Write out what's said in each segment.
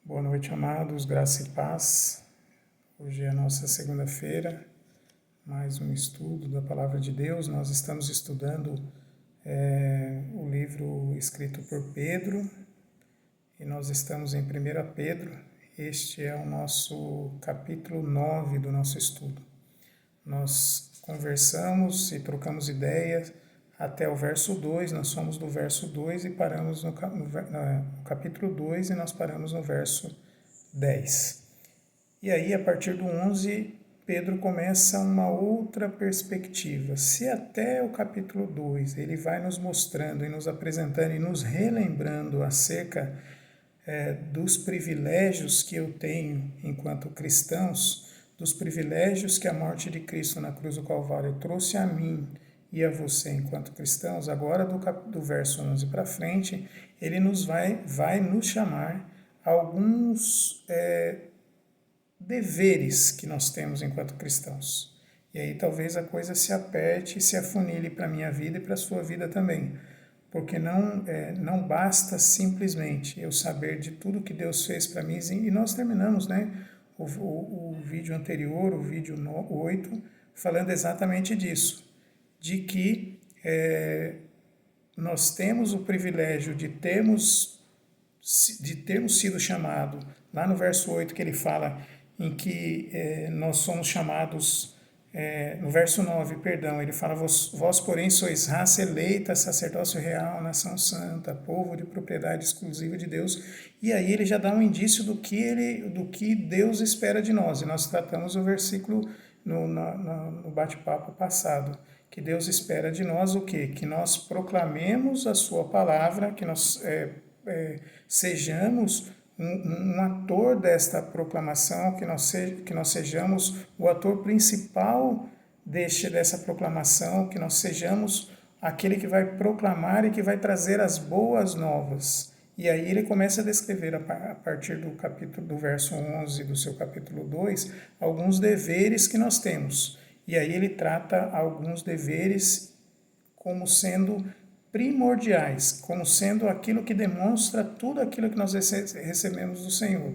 Boa noite, amados, graça e paz. Hoje é a nossa segunda-feira, mais um estudo da Palavra de Deus. Nós estamos estudando o livro escrito por Pedro e nós estamos em 1 Pedro. Este é o nosso capítulo 9 do nosso estudo. Nós conversamos e trocamos ideias até o verso 2, nós somos do verso 2 e paramos no capítulo 2 e nós paramos no verso 10. E aí, a partir do 11, Pedro começa uma outra perspectiva. Se até o capítulo 2 ele vai nos mostrando e nos apresentando e nos relembrando acerca dos privilégios que eu tenho enquanto cristãos, dos privilégios que a morte de Cristo na cruz do Calvário trouxe a mim e a você enquanto cristãos, agora do verso 11 para frente, ele vai nos chamar alguns deveres que nós temos enquanto cristãos. E aí talvez a coisa se aperte e se afunile para a minha vida e para a sua vida também. Porque não basta simplesmente eu saber de tudo que Deus fez para mim. E nós terminamos o vídeo anterior, o vídeo 8, falando exatamente disso. De que nós temos o privilégio de termos sido chamados, lá no verso 8 que ele fala em que nós somos chamados, no verso 9, perdão, ele fala, vós porém sois raça eleita, sacerdócio real, nação santa, povo de propriedade exclusiva de Deus, e aí ele já dá um indício do que Deus espera de nós, e nós tratamos o versículo no bate-papo passado, que Deus espera de nós o quê? Que nós proclamemos a sua palavra, que nós sejamos um ator desta proclamação, que nós sejamos o ator principal dessa proclamação, que nós sejamos aquele que vai proclamar e que vai trazer as boas novas. E aí ele começa a descrever, a partir do verso 11 do seu capítulo 2, alguns deveres que nós temos. E aí ele trata alguns deveres como sendo primordiais, como sendo aquilo que demonstra tudo aquilo que nós recebemos do Senhor,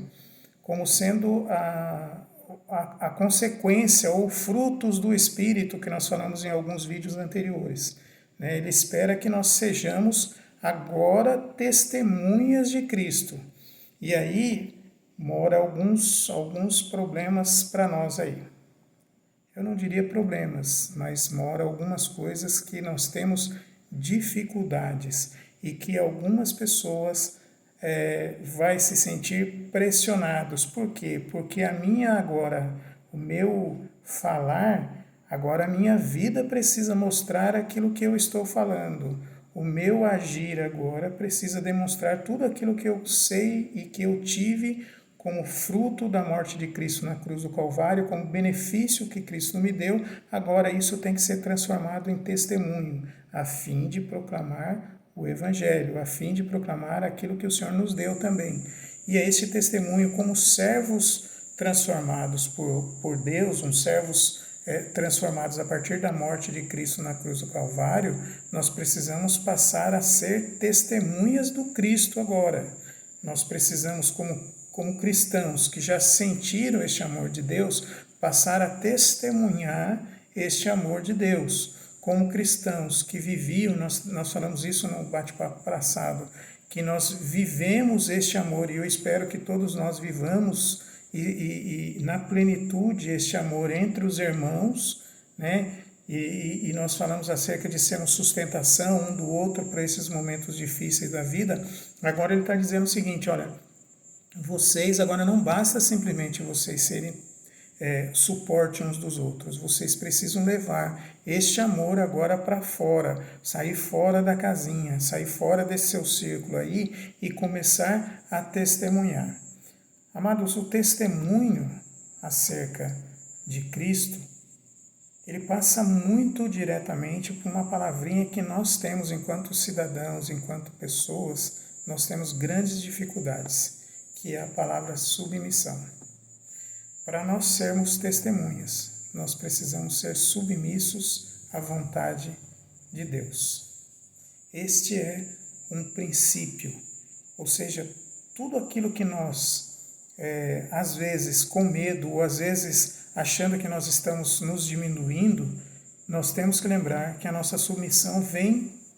como sendo a consequência ou frutos do Espírito que nós falamos em alguns vídeos anteriores. Ele espera que nós sejamos agora testemunhas de Cristo. E aí mora alguns problemas para nós aí. Eu não diria problemas, mas mora algumas coisas que nós temos dificuldades e que algumas pessoas vai se sentir pressionados. Por quê? Porque o meu falar, agora a minha vida precisa mostrar aquilo que eu estou falando. O meu agir agora precisa demonstrar tudo aquilo que eu sei e que eu tive como fruto da morte de Cristo na cruz do Calvário, como benefício que Cristo me deu, agora isso tem que ser transformado em testemunho, a fim de proclamar o Evangelho, a fim de proclamar aquilo que o Senhor nos deu também. E é esse testemunho como servos transformados por Deus, uns servos transformados a partir da morte de Cristo na cruz do Calvário, nós precisamos passar a ser testemunhas do Cristo agora. Nós precisamos, como cristãos que já sentiram este amor de Deus, passar a testemunhar este amor de Deus. Como cristãos que viviam, nós falamos isso no bate-papo passado, que nós vivemos este amor, e eu espero que todos nós vivamos e na plenitude este amor entre os irmãos, né? E nós falamos acerca de sermos sustentação um do outro para esses momentos difíceis da vida. Agora ele está dizendo o seguinte, olha, vocês agora não basta simplesmente vocês serem suporte uns dos outros, vocês precisam levar este amor agora para fora, sair fora da casinha, sair fora desse seu círculo aí e começar a testemunhar. Amados, o testemunho acerca de Cristo, ele passa muito diretamente por uma palavrinha que nós temos enquanto cidadãos, enquanto pessoas, nós temos grandes dificuldades, que é a palavra submissão. Para nós sermos testemunhas, nós precisamos ser submissos à vontade de Deus. Este é um princípio, ou seja, tudo aquilo que nós às vezes com medo, ou às vezes achando que nós estamos nos diminuindo, nós temos que lembrar que a nossa submissão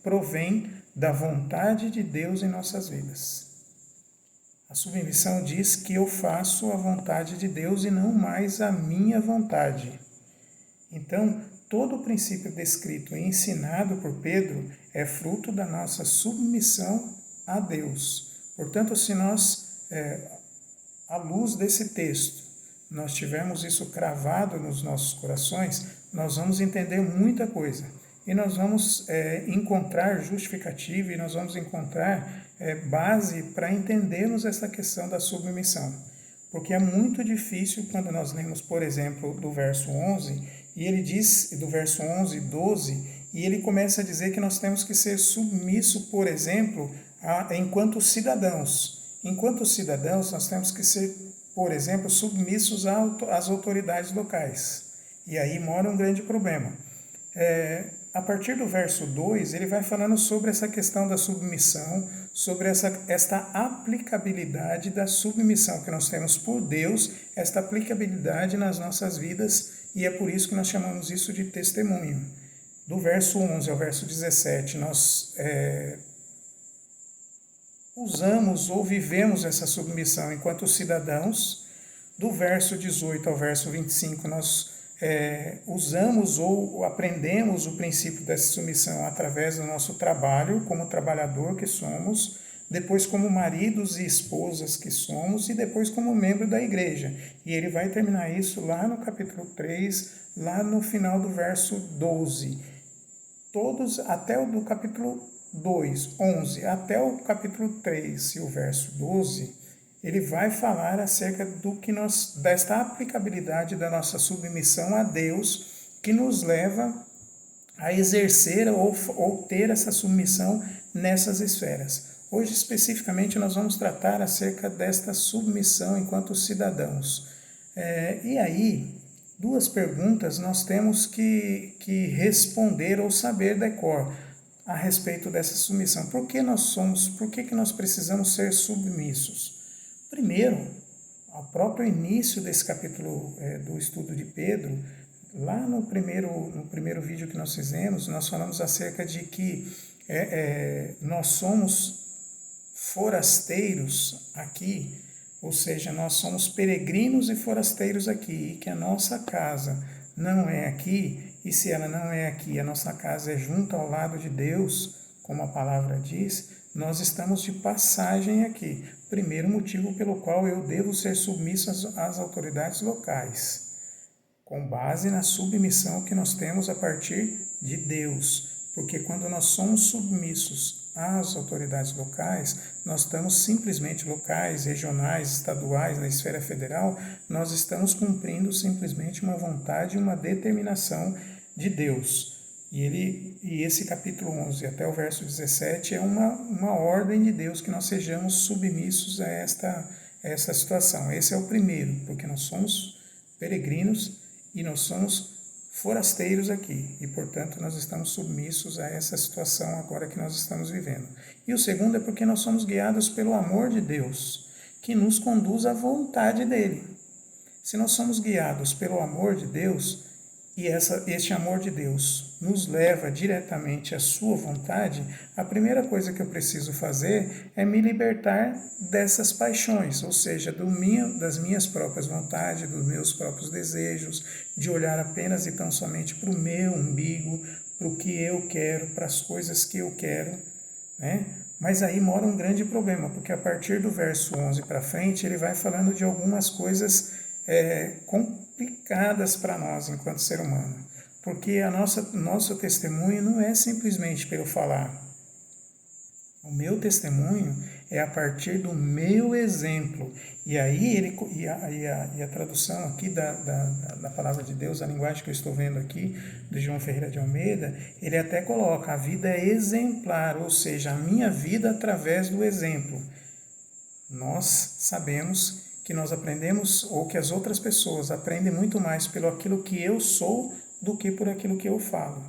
provém da vontade de Deus em nossas vidas. A submissão diz que eu faço a vontade de Deus e não mais a minha vontade. Então, todo o princípio descrito e ensinado por Pedro é fruto da nossa submissão a Deus. Portanto, se nós, à luz desse texto, nós tivermos isso cravado nos nossos corações, nós vamos entender muita coisa. E nós vamos encontrar justificativa e nós vamos encontrar base para entendermos essa questão da submissão. Porque é muito difícil quando nós lemos, por exemplo, do verso 11, e ele diz, do verso 11 e 12, e ele começa a dizer que nós temos que ser submissos, por exemplo, enquanto cidadãos. Enquanto cidadãos, nós temos que ser, por exemplo, submissos às autoridades locais. E aí mora um grande problema. A partir do verso 2, ele vai falando sobre essa questão da submissão, sobre esta aplicabilidade da submissão que nós temos por Deus, esta aplicabilidade nas nossas vidas, e é por isso que nós chamamos isso de testemunho. Do verso 11 ao verso 17, nós usamos ou vivemos essa submissão enquanto cidadãos. Do verso 18 ao verso 25, nós usamos ou aprendemos o princípio dessa submissão através do nosso trabalho, como trabalhador que somos, depois como maridos e esposas que somos, e depois como membro da igreja. E ele vai terminar isso lá no capítulo 3, lá no final do verso 12. Todos, até o do capítulo 2, 11, até o capítulo 3 e o verso 12, ele vai falar acerca desta aplicabilidade da nossa submissão a Deus, que nos leva a exercer ou ter essa submissão nessas esferas. Hoje, especificamente, nós vamos tratar acerca desta submissão enquanto cidadãos. E aí, duas perguntas nós temos que responder ou saber decor a respeito dessa submissão. Por que nós precisamos ser submissos? Primeiro, ao próprio início desse capítulo do estudo de Pedro, lá no primeiro vídeo que nós fizemos, nós falamos acerca de que nós somos forasteiros aqui, ou seja, nós somos peregrinos e forasteiros aqui, e que a nossa casa não é aqui, e se ela não é aqui, a nossa casa é junto ao lado de Deus, como a palavra diz, nós estamos de passagem aqui. Primeiro motivo pelo qual eu devo ser submisso às autoridades locais, com base na submissão que nós temos a partir de Deus. Porque quando nós somos submissos às autoridades locais, nós estamos simplesmente locais, regionais, estaduais, na esfera federal, nós estamos cumprindo simplesmente uma vontade, uma determinação de Deus. E esse capítulo 11 até o verso 17 é uma ordem de Deus que nós sejamos submissos a essa situação. Esse é o primeiro, porque nós somos peregrinos e nós somos forasteiros aqui. E, portanto, nós estamos submissos a essa situação agora que nós estamos vivendo. E o segundo é porque nós somos guiados pelo amor de Deus, que nos conduz à vontade dele. Se nós somos guiados pelo amor de Deus, e este amor de Deus nos leva diretamente à sua vontade, a primeira coisa que eu preciso fazer é me libertar dessas paixões, ou seja, das minhas próprias vontades, dos meus próprios desejos, de olhar apenas e tão somente para o meu umbigo, para o que eu quero, para as coisas que eu quero, né? Mas aí mora um grande problema, porque a partir do verso 11 para frente, ele vai falando de algumas coisas complicadas para nós enquanto ser humano, porque nosso testemunho não é simplesmente pelo falar. O meu testemunho é a partir do meu exemplo. E aí a tradução aqui da palavra de Deus, a linguagem que eu estou vendo aqui, de João Ferreira de Almeida, ele até coloca: a vida é exemplar, ou seja, a minha vida através do exemplo. Nós sabemos que nós aprendemos, ou que as outras pessoas aprendem muito mais pelo aquilo que eu sou do que por aquilo que eu falo.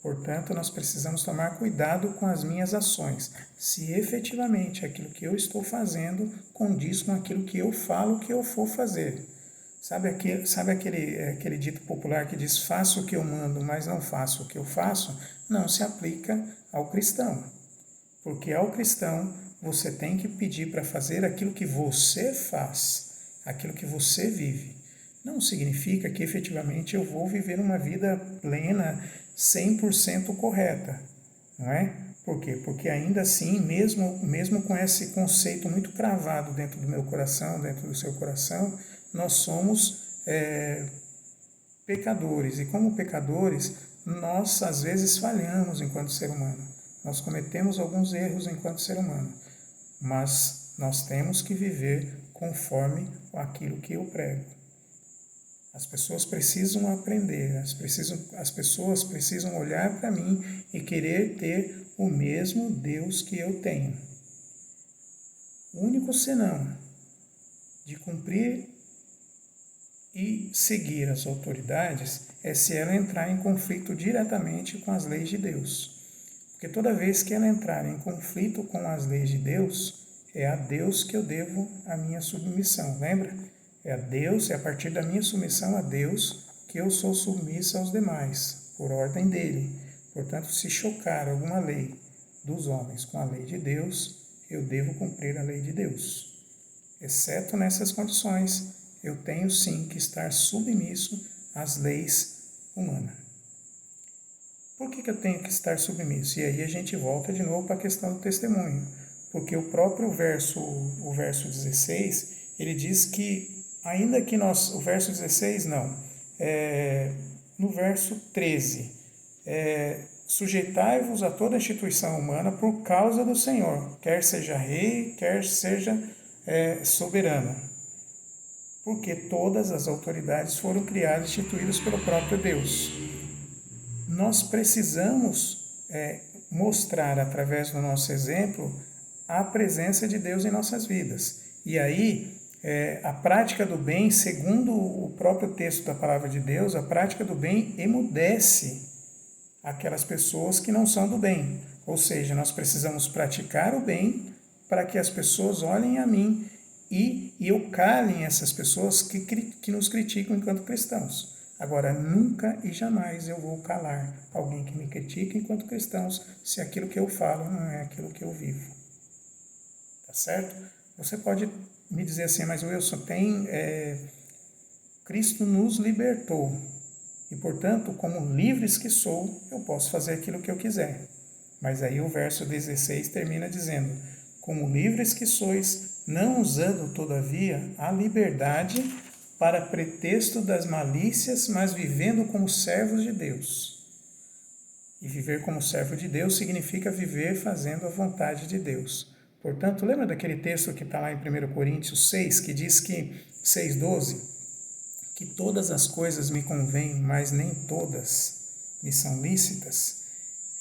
Portanto, nós precisamos tomar cuidado com as minhas ações, se efetivamente aquilo que eu estou fazendo condiz com aquilo que eu falo que eu for fazer. Sabe aquele dito popular que diz, faço o que eu mando, mas não faço o que eu faço? Não se aplica ao cristão. Porque ao cristão, você tem que pedir para fazer aquilo que você faz, aquilo que você vive. Não significa que efetivamente eu vou viver uma vida plena, 100% correta, não é? Por quê? Porque ainda assim, mesmo com esse conceito muito cravado dentro do meu coração, dentro do seu coração, nós somos pecadores. E como pecadores, nós às vezes falhamos enquanto ser humano. Nós cometemos alguns erros enquanto ser humano. Mas nós temos que viver conforme aquilo que eu prego. As pessoas precisam aprender, as pessoas precisam olhar para mim e querer ter o mesmo Deus que eu tenho. O único senão de cumprir e seguir as autoridades é se ela entrar em conflito diretamente com as leis de Deus. Porque toda vez que ela entrar em conflito com as leis de Deus, é a Deus que eu devo a minha submissão, lembra? É a Deus, é a partir da minha submissão a Deus que eu sou submissa aos demais, por ordem dele. Portanto, se chocar alguma lei dos homens com a lei de Deus, eu devo cumprir a lei de Deus. Exceto nessas condições, eu tenho sim que estar submisso às leis humanas. Por que eu tenho que estar submisso? E aí a gente volta de novo para a questão do testemunho. Porque o próprio o verso 16, ele diz que ainda que nós, o verso 16 não, no verso 13, sujeitai-vos a toda instituição humana por causa do Senhor, quer seja rei, quer seja soberano, porque todas as autoridades foram criadas e instituídas pelo próprio Deus. Nós precisamos mostrar através do nosso exemplo a presença de Deus em nossas vidas. E aí, a prática do bem, segundo o próprio texto da palavra de Deus, a prática do bem emudece aquelas pessoas que não são do bem. Ou seja, nós precisamos praticar o bem para que as pessoas olhem a mim e eu calem essas pessoas que nos criticam enquanto cristãos. Agora, nunca e jamais eu vou calar alguém que me critica enquanto cristãos se aquilo que eu falo não é aquilo que eu vivo. Tá certo? Você pode me dizer assim, mas Wilson, Cristo nos libertou e, portanto, como livres que sou, eu posso fazer aquilo que eu quiser. Mas aí o verso 16 termina dizendo, como livres que sois, não usando, todavia, a liberdade para pretexto das malícias, mas vivendo como servos de Deus. E viver como servo de Deus significa viver fazendo a vontade de Deus. Portanto, lembra daquele texto que está lá em 1 Coríntios 6, que diz que, 6,12, que todas as coisas me convêm, mas nem todas me são lícitas?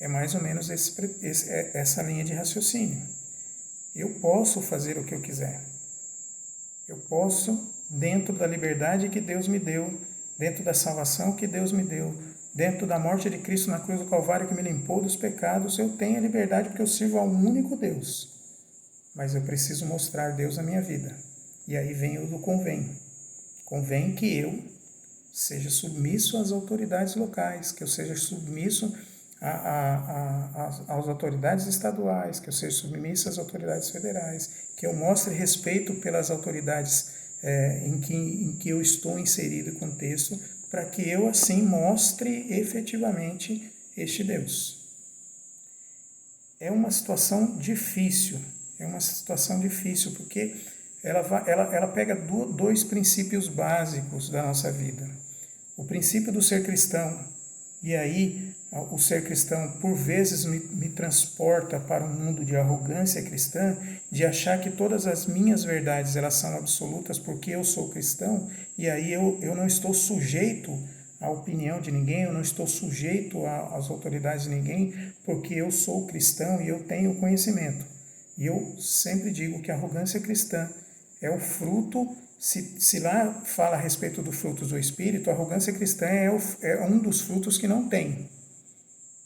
É mais ou menos essa linha de raciocínio. Eu posso fazer o que eu quiser. Eu posso, dentro da liberdade que Deus me deu, dentro da salvação que Deus me deu, dentro da morte de Cristo na cruz do Calvário que me limpou dos pecados, eu tenho a liberdade porque eu sirvo ao único Deus. Mas eu preciso mostrar Deus na minha vida. E aí vem o do convém. Convém que eu seja submisso às autoridades locais, que eu seja submisso às autoridades estaduais, que eu seja submisso às autoridades federais, que eu mostre respeito pelas autoridades em que eu estou inserido em contexto, para que eu assim mostre efetivamente este Deus. É uma situação difícil, porque ela pega dois princípios básicos da nossa vida. O princípio do ser cristão, e aí o ser cristão por vezes me transporta para um mundo de arrogância cristã, de achar que todas as minhas verdades elas são absolutas porque eu sou cristão, e aí eu não estou sujeito à opinião de ninguém, eu não estou sujeito às autoridades de ninguém, porque eu sou cristão e eu tenho conhecimento. E eu sempre digo que a arrogância cristã é o fruto, se lá fala a respeito dos frutos do Espírito, a arrogância cristã é um dos frutos que não tem.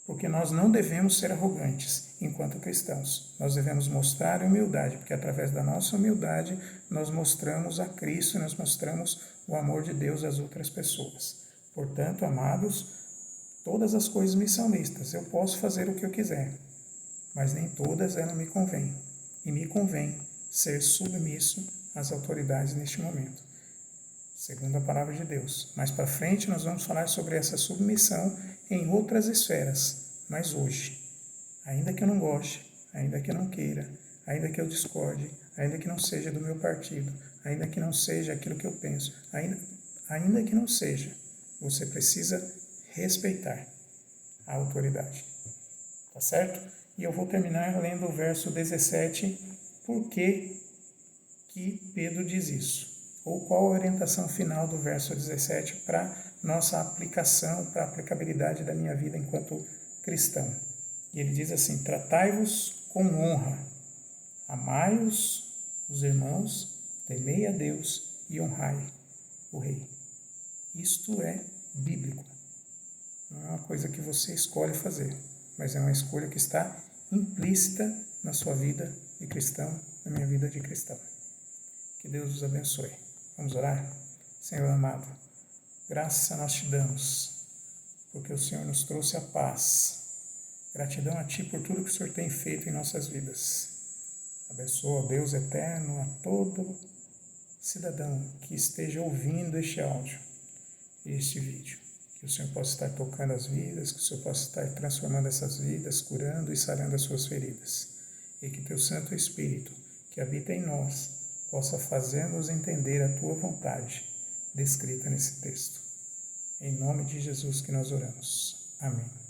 Porque nós não devemos ser arrogantes enquanto cristãos. Nós devemos mostrar humildade, porque através da nossa humildade nós mostramos a Cristo e nós mostramos o amor de Deus às outras pessoas. Portanto, amados, todas as coisas me são lícitas. Eu posso fazer o que eu quiser, mas nem todas elas me convêm. E me convém ser submisso às autoridades neste momento, segundo a palavra de Deus. Mais para frente nós vamos falar sobre essa submissão em outras esferas, mas hoje, ainda que eu não goste, ainda que eu não queira, ainda que eu discorde, ainda que não seja do meu partido, ainda que não seja aquilo que eu penso, ainda que não seja, você precisa respeitar a autoridade. Tá certo? E eu vou terminar lendo o verso 17, por que Pedro diz isso? Ou qual a orientação final do verso 17 para nossa aplicação, para a aplicabilidade da minha vida enquanto cristão. E ele diz assim: tratai-vos com honra, amai-os, os irmãos, temei a Deus e honrai o rei. Isto é bíblico. Não é uma coisa que você escolhe fazer, mas é uma escolha que está implícita na sua vida de cristão, na minha vida de cristão. Que Deus os abençoe. Vamos orar? Senhor amado, graças nós te damos, porque o Senhor nos trouxe a paz. Gratidão a Ti por tudo que o Senhor tem feito em nossas vidas. Abençoa, Deus eterno, a todo cidadão que esteja ouvindo este áudio, este vídeo. Que o Senhor possa estar tocando as vidas, que o Senhor possa estar transformando essas vidas, curando e sarando as suas feridas. E que Teu Santo Espírito, que habita em nós, possa fazer-nos entender a Tua vontade, descrita nesse texto. Em nome de Jesus que nós oramos. Amém.